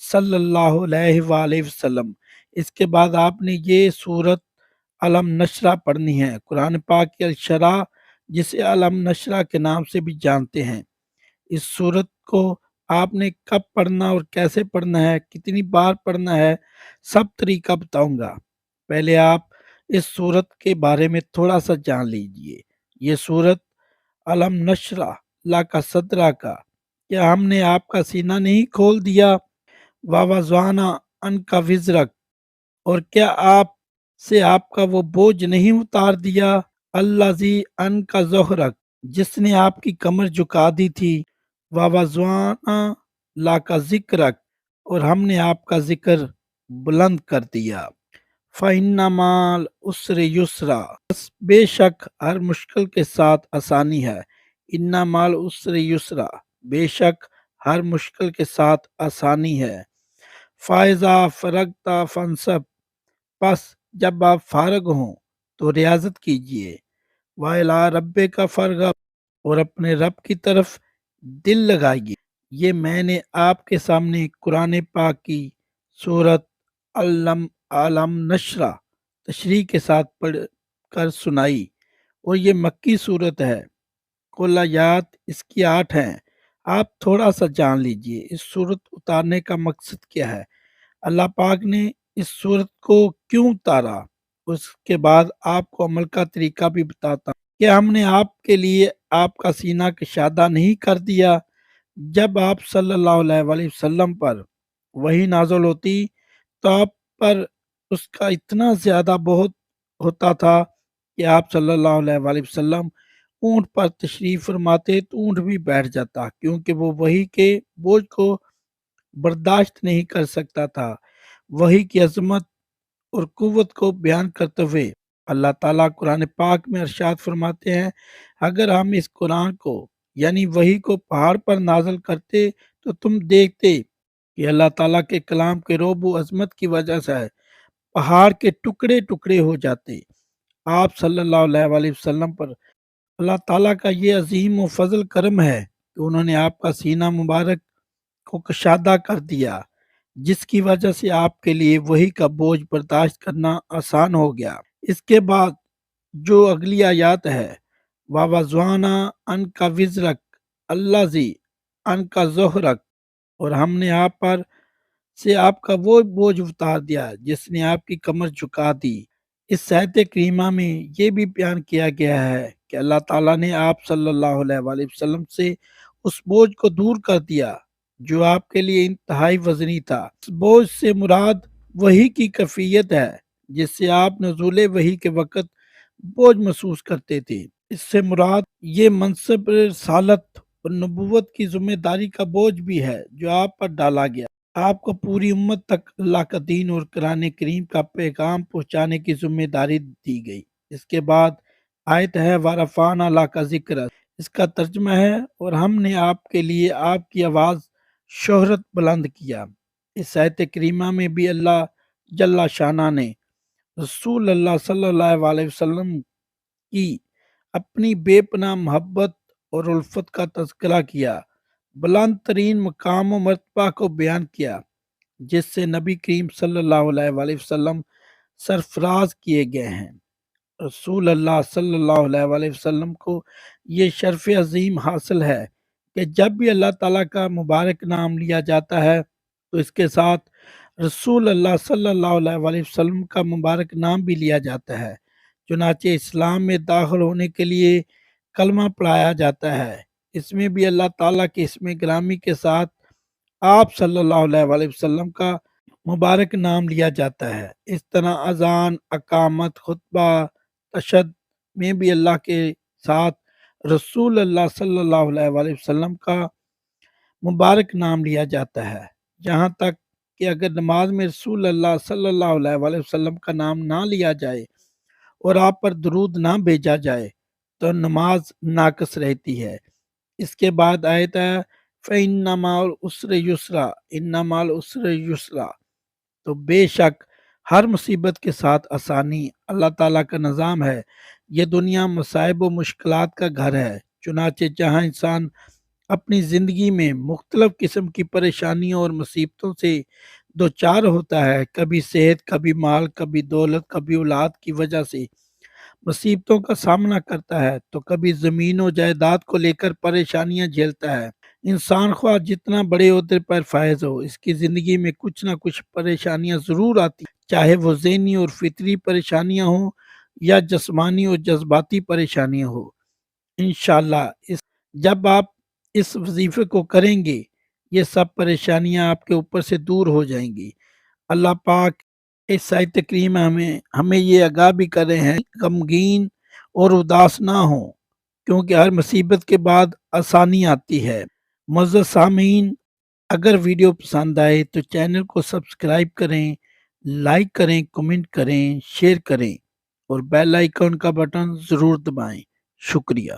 صلی اللہ علیہ وآلہ وسلم۔ اس کے بعد آپ نے یہ سورت علم نشرہ پڑھنی ہے، قرآن پاک کی الشرح جسے علم نشرہ کے نام سے بھی جانتے ہیں۔ اس سورت کو آپ نے کب پڑھنا اور کیسے پڑھنا ہے، کتنی بار پڑھنا ہے، سب طریقہ بتاؤں گا۔ پہلے آپ اس سورت کے بارے میں تھوڑا سا جان لیجئے۔ یہ سورت علم نشرہ لا کا صدرہ کا، کیا ہم نے آپ کا سینہ نہیں کھول دیا؟ وَوَضَعْنَا عَنْكَ وِزْرَكَ، اور کیا آپ سے آپ کا وہ بوجھ نہیں اتار دیا؟ الَّذِي أَنْقَضَ ظَهْرَكَ، جس نے آپ کی کمر جھکا دی تھی۔ وَوَضَعْنَا لَكَ ذِكْرَكَ، اور ہم نے آپ کا ذکر بلند کر دیا۔ فَإِنَّ مَعَ الْعُسْرِ يُسْرًا، بس بے شک ہر مشکل کے ساتھ آسانی ہے۔ اِنَّ مَعَ الْعُسْرِ يُسْرًا، بے شک ہر مشکل کے ساتھ آسانی ہے۔ فَإِذَا فَرَغْتَ فَانصَبْ، پس جب آپ فارغ ہوں تو ریاضت کیجئے۔ وَإِلَىٰ رَبِّكَ فَارْغَب، اور اپنے رب کی طرف دل لگائیے۔ یہ میں نے آپ کے سامنے قرآن پاک کی سورت علم نشرہ تشریح کے ساتھ پڑھ کر سنائی، اور یہ مکی صورت ہے۔ کل آیات اس کی 8 ہیں۔ آپ تھوڑا سا جان لیجئے اس صورت اتارنے کا مقصد کیا ہے، اللہ پاک نے اس صورت کو کیوں اتارا، اس کے بعد آپ کو عمل کا طریقہ بھی بتاتا ہوں۔ کہ ہم نے آپ کے لیے آپ کا سینہ کشادہ نہیں کر دیا؟ جب آپ صلی اللہ علیہ وآلہ وسلم پر وہی نازل ہوتی تو آپ پر اس کا اتنا زیادہ بہت ہوتا تھا کہ آپ صلی اللہ علیہ وآلہ وسلم اونٹ پر تشریف فرماتے تو اونٹ بھی بیٹھ جاتا، کیونکہ وہ وہی کے بوجھ کو برداشت نہیں کر سکتا تھا۔ وہی کی عظمت اور قوت کو بیان کرتے ہوئے اللہ تعالیٰ قرآن پاک میں ارشاد فرماتے ہیں، اگر ہم اس قرآن کو یعنی وہی کو پہاڑ پر نازل کرتے تو تم دیکھتے کہ اللہ تعالیٰ کے کلام کے رعب و عظمت کی وجہ سے پہاڑ کے ٹکڑے ٹکڑے ہو جاتے۔ آپ صلی اللہ علیہ وآلہ وسلم پر اللہ تعالیٰ کا یہ عظیم و فضل کرم ہے کہ انہوں نے آپ کا سینہ مبارک کو کشادہ کر دیا، جس کی وجہ سے آپ کے لیے وہی کا بوجھ برداشت کرنا آسان ہو گیا۔ اس کے بعد جو اگلی آیات ہے، وَوَضَعْنَا عَنْكَ وِزْرَكَ الَّذِي أَنْقَضَ ظَهْرَكَ، اور ہم نے آپ پر سے آپ کا وہ بوجھ اتار دیا جس نے آپ کی کمر جھکا دی۔ اس آیت کریمہ میں یہ بھی بیان کیا گیا ہے کہ اللہ تعالیٰ نے آپ صلی اللہ علیہ وآلہ وسلم سے اس بوجھ کو دور کر دیا جو آپ کے لیے انتہائی وزنی تھا۔ اس بوجھ سے مراد وحی کی کیفیت ہے جس سے آپ نزول وحی کے وقت بوجھ محسوس کرتے تھے۔ اس سے مراد یہ منصب رسالت اور نبوت کی ذمہ داری کا بوجھ بھی ہے جو آپ پر ڈالا گیا۔ آپ کو پوری امت تک اللہ کا دین اور قرآن کریم کا پیغام پہنچانے کی ذمہ داری دی گئی۔ اس کے بعد آیت ہے وَرَفَعْنَا لَكَ ذِكْرَكَ، اس کا ترجمہ ہے اور ہم نے آپ کے لیے آپ کی آواز شہرت بلند کیا۔ اس آیت کریمہ میں بھی اللہ جل شانہ نے رسول اللہ صلی اللہ علیہ وسلم کی اپنی بے پناہ محبت اور الفت کا تذکرہ کیا، بلند ترین مقام و مرتبہ کو بیان کیا جس سے نبی کریم صلی اللہ علیہ وآلہ وسلم سرفراز کیے گئے ہیں۔ رسول اللہ صلی اللہ علیہ وآلہ وسلم کو یہ شرف عظیم حاصل ہے کہ جب بھی اللہ تعالیٰ کا مبارک نام لیا جاتا ہے تو اس کے ساتھ رسول اللہ صلی اللہ علیہ وآلہ وسلم کا مبارک نام بھی لیا جاتا ہے۔ چنانچہ اسلام میں داخل ہونے کے لیے کلمہ پڑھایا جاتا ہے، اس میں بھی اللہ تعالیٰ کے اسم گرامی کے ساتھ آپ صلی اللہ علیہ وآلہ وسلم کا مبارک نام لیا جاتا ہے۔ اس طرح اذان، اقامت، خطبہ، تشہد میں بھی اللہ کے ساتھ رسول اللہ صلی اللہ علیہ وآلہ وسلم کا مبارک نام لیا جاتا ہے، جہاں تک کہ اگر نماز میں رسول اللہ صلی اللہ علیہ وآلہ وسلم کا نام نہ لیا جائے اور آپ پر درود نہ بھیجا جائے تو نماز ناقص رہتی ہے۔ اس کے بعد آیت ہے فَإِنَّ مَعَ الْعُسْرِ يُسْرًا، إِنَّ مَعَ الْعُسْرِ يُسْرًا، تو بے شک ہر مصیبت کے ساتھ آسانی اللہ تعالیٰ کا نظام ہے۔ یہ دنیا مصائب و مشکلات کا گھر ہے، چنانچہ جہاں انسان اپنی زندگی میں مختلف قسم کی پریشانیوں اور مصیبتوں سے دوچار ہوتا ہے، کبھی صحت، کبھی مال، کبھی دولت، کبھی اولاد کی وجہ سے مصیبتوں کا سامنا کرتا ہے، تو کبھی زمین و جائیداد کو لے کر پریشانیاں جھیلتا ہے۔ انسان خواہ جتنا بڑے عہدے پر فائز ہو، اس کی زندگی میں کچھ نہ کچھ پریشانیاں ضرور آتی ہیں، چاہے وہ ذہنی اور فطری پریشانیاں ہوں یا جسمانی اور جذباتی پریشانیاں ہوں۔ انشاءاللہ جب آپ اس وظیفے کو کریں گے، یہ سب پریشانیاں آپ کے اوپر سے دور ہو جائیں گی۔ اللہ پاک اس آیت کریم ہمیں یہ آگاہ بھی کر رہے ہیں، غمگین اور اداس نہ ہوں، کیونکہ ہر مصیبت کے بعد آسانی آتی ہے۔ معزز سامعین، اگر ویڈیو پسند آئے تو چینل کو سبسکرائب کریں، لائک کریں، کمنٹ کریں، شیئر کریں اور بیل آئیکن کا بٹن ضرور دبائیں۔ شکریہ۔